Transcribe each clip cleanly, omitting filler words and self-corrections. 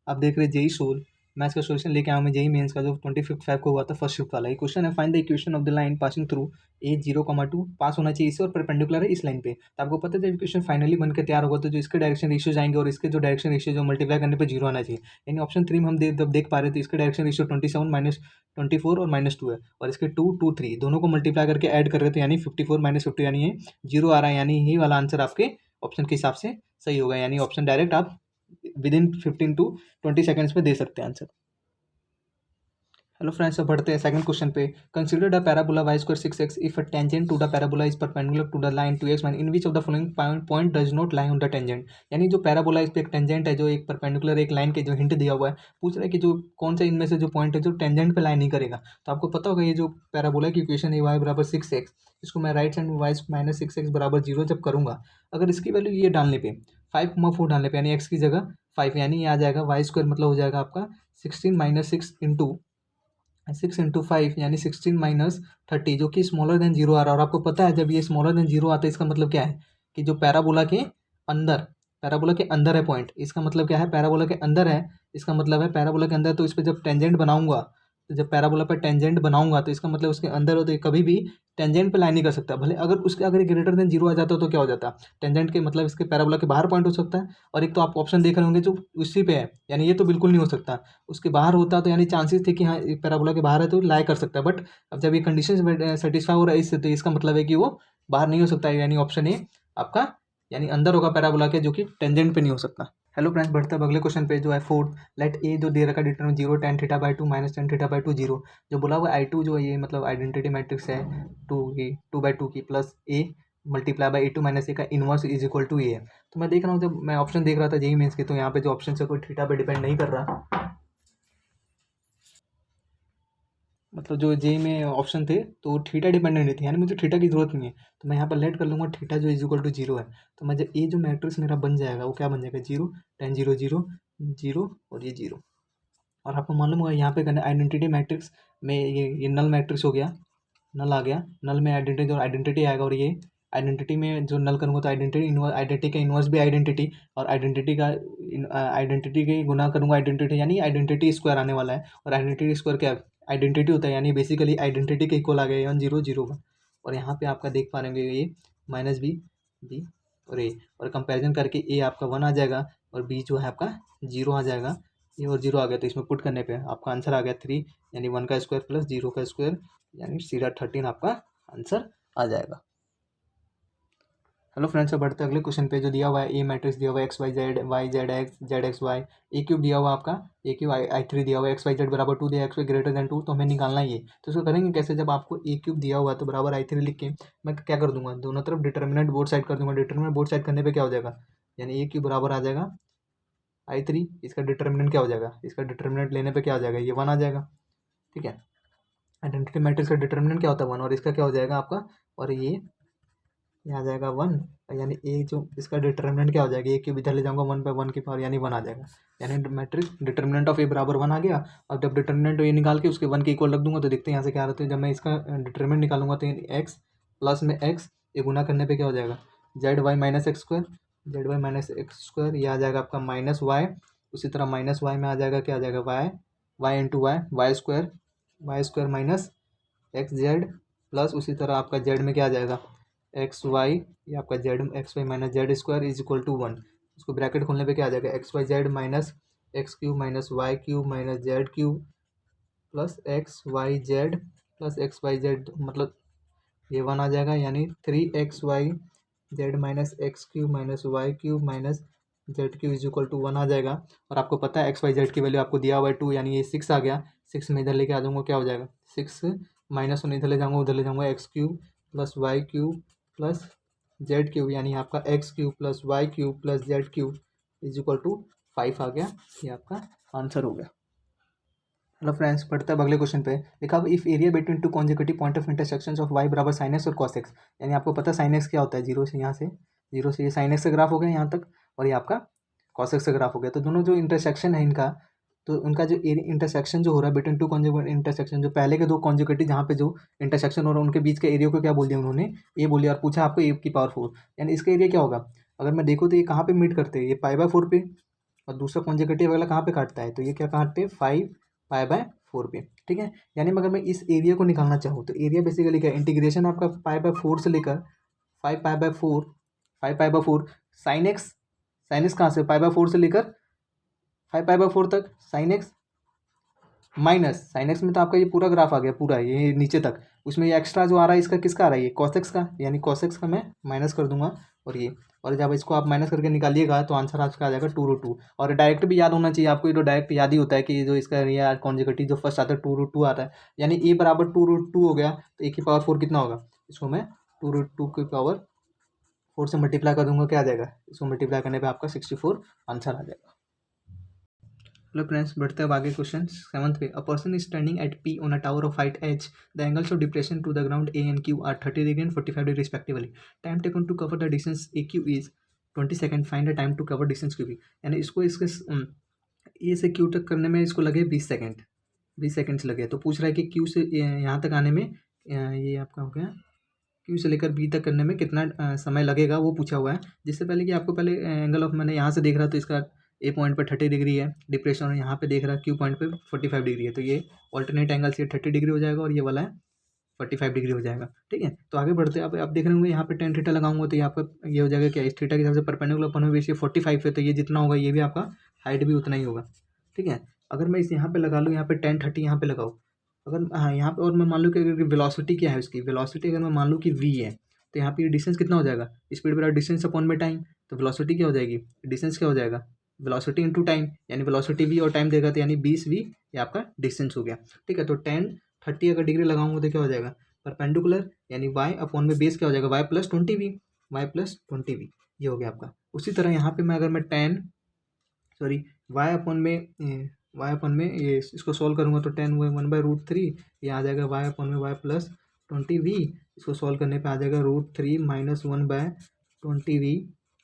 आप देख रहे जेई सोल, मैं इसका सोल्यूशन लेके आया हूँ। मैं जेई मेंस का जो 25/5 को हुआ था फर्स्ट शिफ्ट वाला। ये क्वेश्चन है, find the equation of the line passing through a 0,2 पास होना चाहिए इससे और परपेंडिकुलर है इस लाइन पे। तो आपको पता है जब इक्वेशन फाइनली बनकर तैयार होगा तो जो इसके डायरेक्शन रेशियो जाएंगे और इसके जो डायरेक्शन रेशियो जो मल्टीप्लाई करने पे जीरो आना चाहिए। यानी ऑप्शन 3 में हम जब देख पा रहे थे इसके डायरेक्शन रेशियो 27 माइनस 24 और -2 है, और इसके 2 2 3 दोनों को मल्टीप्लाई करके ऐड कर रहे थे, यानी 54 माइनस 50 यानी ये जीरो आ रहा है। यानी यही वाला आंसर आपके ऑप्शन के हिसाब से सही होगा। यानी ऑप्शन डायरेक्ट आप विद इन 15 to 20 सेकंड्स में दे सकते हैं आंसर। हेलो फ्रेंड्स, अब बढ़ते हैं सेकंड क्वेश्चन पे। Consider the parabola y square 6x if a tangent to the parabola is perpendicular to the line 2x in which of the following point does not lie on the tangent. यानी जो parabola इस पे एक tangent है जो एक perpendicular एक line के जो हिंट दिया हुआ है, पूछ रहा है कि जो कौन सा इनमें से जो पॉइंट है जो टेंजेंट पे लाइन नहीं करेगा। तो आपको पता होगा ये जो पैराबोला की इक्वेशन है y बराबर 6x, इसको मैं राइट साइड में y माइनस 6x बराबर 0 जब करूँगा, अगर इसकी वैल्यू ये डालने पे 5,4 डालने पे यानी x की जगह 5, यानी ये आ जाएगा y स्क्वायर मतलब हो जाएगा आपका 16 माइनस 6 इंटू 5 यानी 16 माइनस 30 जो कि स्मॉलर देन जीरो आ रहा है। और आपको पता है जब ये स्मॉलर देन जीरो आता है इसका मतलब क्या है कि जो पैराबोला के अंदर है पॉइंट, इसका मतलब क्या है पैराबोला के अंदर है, इसका मतलब है पैराबोला के अंदर। तो इस पर जब टेंजेंट बनाऊंगा, तो जब पैराबोला पर टेंजेंट बनाऊंगा तो इसका मतलब उसके अंदर हो, तो ये कभी भी टेंजेंट पे लाइन नहीं कर सकता। भले अगर ये ग्रेटर देन जीरो आ जाता तो क्या हो जाता, टेंजेंट के मतलब इसके पैराबोला के बाहर पॉइंट हो सकता है। और एक तो आप ऑप्शन देख रहे होंगे जो उसी पे है, यानी ये तो बिल्कुल नहीं हो सकता। उसके बाहर होता तो यानी चांसेस थे कि हाँ पैराबोला के बाहर है तो लाई कर सकता है, बट अब जब ये कंडीशन सेटिस्फाई हो रहा है इससे, तो इसका मतलब है कि वो बाहर नहीं हो सकता है। यानी ऑप्शन ए आपका यानी अंदर होगा पैराबोला के, जो कि टेंजेंट पे नहीं हो सकता। हेलो फ्रेंड्स, बढ़ते हैं अब अगले क्वेश्चन पे जो है फोर्थ। लेट ए जो दे रखा determinant 0 tan theta by 2 minus tan theta by 2 0। जो बोला हुआ I2 जो है ये मतलब आइडेंटिटी मैट्रिक्स है 2/2 की plus A multiply by A2 minus A का inverse is equal to A है। तो मैं देख रहा हूँ जब मैं ऑप्शन देख रहा था जेई मेंस के, तो यहाँ पे जो ऑप्शन है कोई थीटा पे डिपेंड नहीं कर रहा, मतलब जो जे में ऑप्शन थे तो थीटा डिपेंडेंट नहीं थे, यानी मुझे थीटा की जरूरत नहीं है। तो मैं यहाँ पर लेट कर लूँगा थीटा जो इज इक्वल टू जीरो है। तो मैं जब ये जो मैट्रिक्स मेरा बन जाएगा वो क्या बन जाएगा, 0 tan 0 0 0 और ये 0। और आपको मालूम होगा यहाँ पे करना आइडेंटिटी मैट्रिक्स में ये नल मैट्रिक्स हो गया, नल आ गया, नल में आइडेंटिटी जो आइडेंटिटी आएगा, और ये आइडेंटिटी में जो नल करूँगा तो आइडेंटिटी का इन्वर्स भी आइडेंटिटी, और आइडेंटिटी के गुना करूँगा आइडेंटिटी, यानी आइडेंटिटी स्क्वायर आने वाला है। और आइडेंटिटी स्क्वायर क्या आइडेंटिटी होता है, यानी बेसिकली आइडेंटिटी के इक्वल आ गया 1 0 0 1। और यहाँ पे आपका देख पा रहे हैं ये माइनस बी और ए, और कंपेरिजन करके ए आपका 1 आ जाएगा और बी जो है आपका 0 आ जाएगा। ये और 0 आ गया तो इसमें पुट करने पे आपका आंसर आ गया 3, यानी 1 का स्क्वायर प्लस 0 का स्क्वायर, यानी सीधा 13 आपका आंसर आ जाएगा। हेलो फ्रेंड्स, अब बढ़ते हैं अगले क्वेश्चन पे जो दिया हुआ है ए मैट्रिक्स दिया हुआ है x Y Z Y Z X Z x Y, A cube दिया हुआ है आपका, ए क्यूब आई 3 दिया हुआ है, एक्स वाई जेड बराबर 2 दिया, एक्स वाई ग्रेटर देन 2, तो हमें निकालना ही है। तो इसको करेंगे कैसे, जब आपको ए क्यूब दिया हुआ है तो बराबर I3 लिख के मैं क्या कर दूंगा, दोनों तरफ डिटर्मिनेंट बोथ साइड कर दूंगा। डिटर्मिनेंट बोथ साइड करने पर क्या हो जाएगा, यानी ए क्यूब बराबर आ जाएगा I3, इसका डिटर्मिनेंट क्या हो जाएगा, इसका डिटर्मिनेंट लेने पर क्या हो जाएगा, ये 1 आ जाएगा। ठीक है, आइडेंटिटी मैट्रिक्स का डिटर्मिनेंट क्या होता है 1, और इसका क्या हो जाएगा आपका, और ये आ जाएगा 1, यानी ए जो इसका डिटर्मिनेंट क्या हो जाएगा, ए क्यूब इधर ले जाऊंगा 1/1 की पावर यानी 1 आ जाएगा। यानी मैट्रिक्स डिटर्मिनेंट ऑफ ए बराबर 1 आ गया। और जब डिटर्मिनेंट ए निकाल के उसके 1 के इक्वल रख दूंगा तो देखते हैं यहाँ से क्या रहता है। जब मैं इसका डिटर्मिनेंट निकालूंगा तो एक्स प्लस में एक्स, ये गुना करने पर क्या हो जाएगा, z y minus x square ये आ जाएगा आपका माइनस वाई। उसी तरह माइनस वाई में आ जाएगा क्या आ जाएगा y, y into y, y square minus x z plus उसी तरह आपका जेड में क्या आ जाएगा एक्स वाई, ये आपका z x y minus z square is equal to 1। इसको ब्रैकेट खोलने पे क्या आ जाएगा, x Y z minus x cube minus y cube minus z cube plus x Y z मतलब ये 1 आ जाएगा, यानी 3xy z minus x cube minus y cube minus z cube is equal to 1 आ जाएगा। और आपको पता है एक्स वाई जेड की वैल्यू आपको दिया हुआ है 2, यानी ये 6 आ गया। 6 में इधर लेके आ जाऊँगा क्या हो जाएगा 6 माइनस 1 इधर ले जाऊँगा, उधर ले जाऊँगा x cube plus y cube plus z cube, यानी आपका x cube plus y cube plus z cube is equal to 5 आ गया। ये आपका आंसर हो गया। हेलो फ्रेंड्स, पढ़ते हैं अगले क्वेश्चन पे। लिखा हुआ if area between two consecutive point of intersection of y बराबर साइन एक्स और कॉस एक्स, यानी आपको पता है साइन एक्स क्या होता है, जीरो से यहाँ से ये साइन एक्स का ग्राफ हो गया यहाँ तक, और ये आपका कॉस एक्स का ग्राफ हो गया। तो दोनों जो इंटरसेक्शन है इनका, तो उनका जो इंटरसेक्शन जो हो रहा है बिटवीन टू कॉन्जिक्यूटिव इंटरसेक्शन, जो पहले के दो कॉन्जिक्यूटिव जहाँ पे जो इंटरसेक्शन हो रहा है उनके बीच के एरिया को क्या बोल दिया उन्होंने, ए बोल दिया, और पूछा आपको ए की पावर 4, यानी इसका एरिया क्या होगा। अगर मैं देखूँ तो ये कहाँ पे मीट करते हैं, ये पाई बाय 4 पे, और दूसरा कॉन्जिक्यूटिव वाला कहाँ पे काटता है, तो ये क्या काटते हैं 5 पाई/4 पे, ठीक है। यानी अगर मैं इस एरिया को निकालना चाहूँ तो एरिया बेसिकली क्या, इंटीग्रेशन आपका पाई/4 से लेकर 5 पाई/4, 5 पाई/4 साइन एक्स कहाँ से, पाई/4 से लेकर 5 पाई/4 तक sine x minus sine x में तो आपका ये पूरा ग्राफ आ गया, पूरा ये नीचे तक, उसमें ये एक्स्ट्रा जो आ रहा है इसका किसका आ रहा है, ये कॉस एक्स का, यानी कॉस एक्स का मैं माइनस कर दूंगा। और ये, और जब इसको आप माइनस करके निकालिएगा तो आंसर आपका आ जाएगा 2√2। और डायरेक्ट भी याद होना चाहिए आपको, ये तो डायरेक्ट याद ही होता है कि ये जो इसका ये कॉन्जिक्यूटिव जो फर्स्ट आता है 2√2 आता है, यानी ए बराबर 2√2 हो गया, तो ए की पावर 4 कितना होगा, इसको मैं 2√2 की पावर 4 से मल्टीप्लाई कर दूंगा, क्या आ जाएगा, इसको मल्टीप्लाई करने पर आपका 64 आंसर आ जाएगा। हेलो फ्रेंड्स, बढ़ते हैं अब आगे क्वेश्चन 7th पे। A person is standing at P on a tower of height H, the angles of depression to the ground A and Q are 30 degree and 45 degree respectively. Time taken to cover the distance A Q is 20 second, find the time to cover distance Q B. यानी इसको इसके ए से Q तक करने में इसको लगे 20 second, 20 seconds लगे। तो पूछ रहा है कि क्यू से यहाँ तक आने में ये आपका हो गया, क्यू से लेकर बी तक करने में कितना समय लगेगा वो पूछा हुआ है। जिससे पहले कि आपको पहले एंगल ऑफ, मैंने यहाँ से देख रहा तो इसका ए पॉइंट पर 30 डिग्री है डिप्रेशन, और यहाँ पे देख रहा क्यू पॉइंट पे 45 डिग्री है, तो ये ऑल्टरनेट एंगल से 30 डिग्री हो जाएगा और ये वाला है 45 डिग्री हो जाएगा, ठीक है। तो आगे बढ़ते अब आप देख रहे होंगे यहाँ पे टेन थीटा लगाऊंगा तो ये आपका ये हो जाएगा क्या, इस थीटा के हिसाब से परपेंडिकुलर अपन में 45 है, तो ये जितना होगा ये भी आपका हाइट भी उतना ही होगा, ठीक है। अगर मैं इस यहाँ पे लगा लूँ, यहाँ पे 10 30 यहाँ पे लगाऊँ, अगर हाँ यहाँ पे, और मैं मान लूँ कि अगर वेलोसिटी क्या है उसकी, वेलोसिटी अगर मैं मान लूँ कि v है, तो यहाँ पे डिस्टेंस कितना हो जाएगा, स्पीड बराबर डिस्टेंस अपॉन में टाइम, तो वेलोसिटी क्या हो जाएगी, डिस्टेंस क्या हो जाएगा, वेलोसिटी इंटू टाइम, यानी वेलोसिटी v और टाइम देगा तो यानी 20v, ये आपका डिस्टेंस हो गया, ठीक है। तो 10 30 अगर डिग्री लगाऊंगा तो क्या हो जाएगा, परपेंडिकुलर, यानी y अपॉन में बेस क्या हो जाएगा, y+20v, ये हो गया आपका। उसी तरह यहाँ पे मैं अगर मैं y अपॉन में ये इसको सॉल्व करूँगा तो 10 हुए 1/√3, ये आ जाएगा y/y+20v, इसको सॉल्व करने पे आ जाएगा √3 - 1/20v,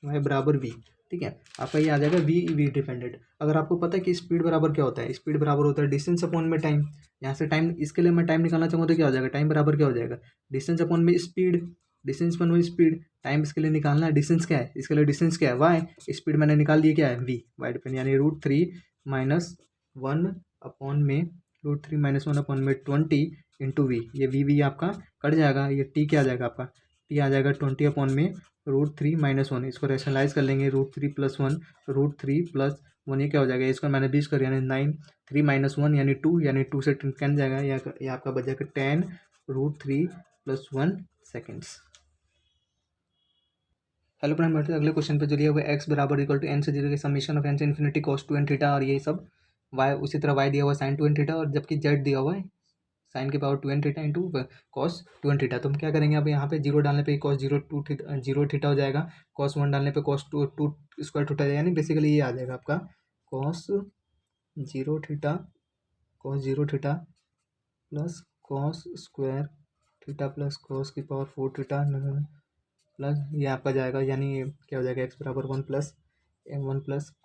y बराबर v, ठीक है। आपका ये आ जाएगा v डिपेंडेंट। अगर आपको पता है कि स्पीड बराबर क्या होता है, स्पीड बराबर होता है डिस्टेंस अपॉन में टाइम, यहाँ से टाइम, इसके लिए मैं टाइम निकालना चाहूँगा तो क्या हो जाएगा, टाइम बराबर क्या हो जाएगा, डिस्टेंस अपॉन में स्पीड, डिस्टेंस अपॉन में स्पीड, टाइम इसके लिए निकालना है, डिस्टेंस क्या है, इसके लिए डिस्टेंस क्या है y, स्पीड मैंने निकाल दी क्या है v, y डिपेंड, यानी √3 - 1/20 इंटू वी, ये वी आपका कट जाएगा, ये टी क्या आ जाएगा आपका, टी आ जाएगा 20/√3 - 1, इसको रैशनलाइज कर लेंगे, √3 + 1, √3 + 1 ये क्या हो जाएगा, इसको मैंने 20 कर, यानी 9, 3 - 1 यानी 2, यानी 2 से कैंसिल जाएगा, ये आपका बच जाएगा 10√3 + 1 सेकेंड्स। हेलो फ्रेंड, बढ़ते अगले क्वेश्चन पे। जो दिया हुआ x बराबर इक्वल टू n से 0 के समीशन ऑफ n से इन्फिनिटी cos 2n थीटा, और ये सब y, उसी तरह y दिया हुआ sin 2n थीटा, और जबकि z दिया हुआ है साइन की power 2n theta into cos 2n theta. तो हम क्या करेंगे, अब यहाँ पे 0 डालने पे cos 0 थीटा हो जाएगा, cos 1 डालने पे cos 2 स्क्वायर थीटा, यानी बेसिकली ये आ जाएगा आपका cos 0 theta plus cos square theta plus cos की पावर 4 थीटा प्लस ये आपका जाएगा, यानी क्या हो जाएगा, x बराबर 1 plus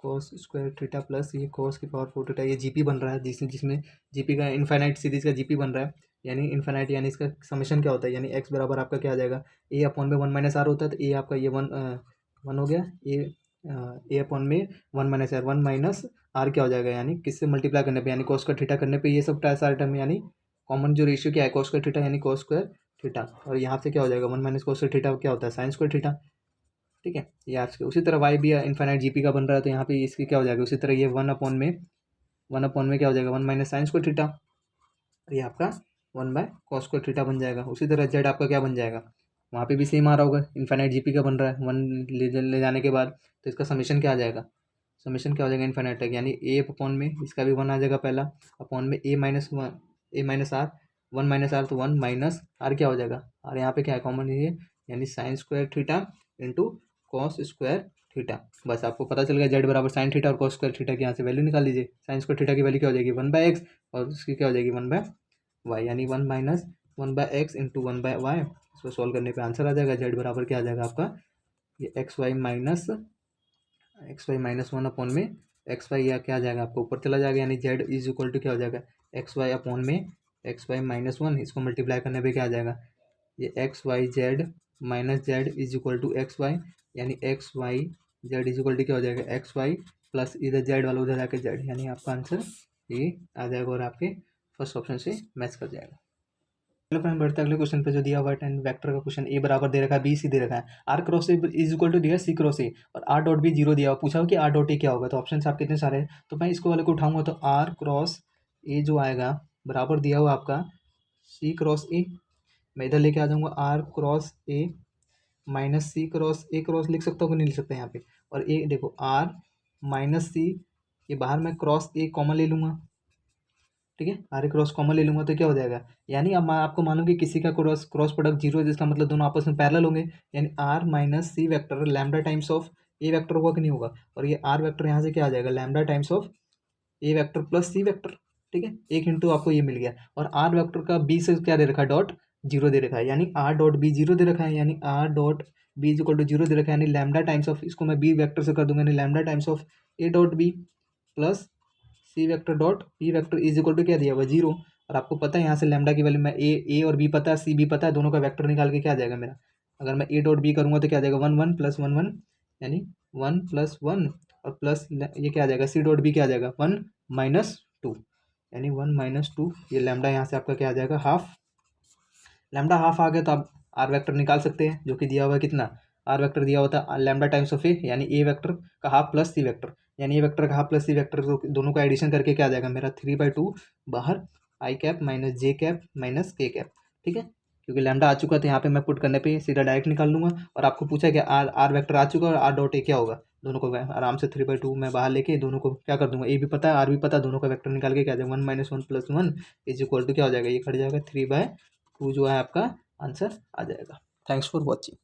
cos square theta plus ये cos की पावर 4 थीटा, ये जीपी बन रहा है, जिसमें जीपी का इनफाइनाइट सीरीज का जीपी बन रहा है, यानी इनफाइनाइट, यानी इसका समेशन क्या होता है, यानी x बराबर आपका क्या आ जाएगा, a अपॉन में 1 - r होता है, तो a आपका ये 1 हो गया, a अपॉन में 1 - r, 1 - r क्या हो जाएगा, यानी किससे मल्टीप्लाई करने पे, यानी cos का थीटा करने पे ये सब सारे टर्म, यानी कॉमन जो रेशियो क्या है cos का थीटा, यानी cos स्क्वायर थीटा, और यहाँ से क्या हो जाएगा 1 - cos थीटा क्या होता है साइन स्क्वायर थीटा, ठीक है। ये आपके उसी तरह y भी इनफाइनाइट जीपी का बन रहा है, तो यहाँ पे इसकी क्या हो जाएगा, उसी तरह ये 1/में क्या हो जाएगा 1 - साइन स्क्वायर थीटा, और ये आपका 1/cos स्क्वायर थीटा बन जाएगा। उसी तरह z आपका क्या बन जाएगा, वहाँ पे भी सेम आ रहा होगा, इनफाइनाइट जीपी का बन रहा है 1 ले जाने के बाद, तो इसका समीशन क्या आ जाएगा, समीशन क्या हो जाएगा इनफाइनाइट तक, यानी a अपॉन में इसका भी 1 आ जाएगा पहला, अपॉन में a - r, 1 - r, तो 1 - r क्या हो जाएगा, और यहाँ पे क्या है कॉमन ये, यानी sine square theta into cos square theta. बस आपको पता चल गया z बराबर साइन थीटा और कॉस स्क्वायर थीटा की यहाँ से वैल्यू निकाल लीजिए। साइन स्क्वायर थीटा की वैल्यू क्या हो जाएगी 1/x, और उसकी क्या हो जाएगी 1/y, यानी 1 - 1/x इंटू 1/y। इसको सॉल्व करने पे आंसर आ जाएगा, z बराबर क्या आ जाएगा आपका, ये x y - 1 अपॉन में x y, या क्या आ जाएगा आपको ऊपर चला जाएगा, यानी z इज इक्वल टू क्या हो जाएगा xy अपॉन में xy - 1, इसको मल्टीप्लाई करने पे क्या आ जाएगा, ये xyz - z is equal to xy, यानी xyz इज इक्वल टू क्या हो जाएगा xy प्लस इधर जेड वाला उधर आके जेड, यानी आपका आंसर ये आ जाएगा और आपके फर्स्ट ऑप्शन से मैच कर जाएगा। चलो फ्रेंड बढ़ते अगले क्वेश्चन पे जो दिया हुआ है टेन वेक्टर का क्वेश्चन। ए बराबर दे रखा है बी सी दे रखा है, R cross A is equal to दिया है सी क्रॉस ए और आर डॉट बी जीरो दिया हुआ, पूछा हो कि आर डॉट ए क्या होगा। तो ऑप्शन आपके इतने सारे हैं, तो मैं इसको वाले को उठाऊंगा तो आर क्रॉस ए जो आएगा बराबर दिया हुआ आपका सी क्रॉस ए। मैं इधर लेके आ जाऊंगा R cross A minus C cross A, cross लिख सकता हूँ कि नहीं लिख सकता यहाँ पे, और ए देखो आर माइनस सी, ये बाहर मैं क्रॉस ए कॉमन ले लूँगा, ठीक है, आर क्रॉस कॉमन ले लूँगा तो क्या हो जाएगा, यानी अब मैं आपको मालूम कि किसी का क्रॉस क्रॉस प्रोडक्ट जीरो है, जिसका मतलब दोनों आपस में पैरेलल होंगे, यानी R minus C vector lambda times of A vector होगा कि नहीं होगा, और ये आर वेक्टर यहाँ से क्या आ जाएगा lambda times of A vector plus C vector, ठीक है, एक इंटू आपको ये मिल गया। और आर वेक्टर का बी से क्या दे रखा है डॉट जीरो दे रखा है, यानी आर डॉट बी जीरो दे रखा है, यानी R dot B is equal to zero दे रखा है, यानी लैम्डा टाइम्स ऑफ, इसको मैं बी वेक्टर से कर दूंगा, यानी lambda times of A dot B plus C vector dot E vector is equal to क्या दिया हुआ जीरो। और आपको पता है यहाँ से लैम्डा की वैल्यू मैं ए और बी पता है, सी बी पता है, दोनों का वेक्टर निकाल के क्या आ जाएगा मेरा, अगर मैं ए डॉट बी करूँगा तो क्या आ जाएगा one one plus one one, यानी वन प्लस वन और प्लस ये क्या आ जाएगा सी डॉट बी क्या आ जाएगा वन माइनस टू, यानी वन माइनस टू, ये लैम्डा यहाँ से आपका क्या आ जाएगा हाफ। लैम्डा हाफ आ गया तो आप आर वेक्टर निकाल सकते हैं, जो कि दिया हुआ है कितना, आर वेक्टर दिया होता है लैम्डा टाइम्स ऑफ ए, यानी ए वेक्टर का हाफ प्लस सी वेक्टर, यानी ए वेक्टर का हाफ प्लस सी वेक्टर दोनों का एडिशन करके क्या आ जाएगा मेरा 3/2 बाहर आई कैप माइनस जे कैप माइनस के कैप, ठीक है, क्योंकि लैम्डा आ चुका तो यहाँ पे मैं पुट करने पे सीधा डायरेक्ट निकाल लूँगा। और आपको पूछा कि आर आर वेक्टर आ चुका और आर डॉट ए क्या होगा, दोनों को आराम से 3/2 मैं बाहर लेके दोनों को क्या कर दूंगा, ए भी पता है आर भी पता है, दोनों का वेक्टर निकाल के क्या आ जाएगा one minus one plus one is equal to क्या हो जाएगा, ये कट जाएगा 3/2 जो है आपका आंसर आ जाएगा। Thanks for watching.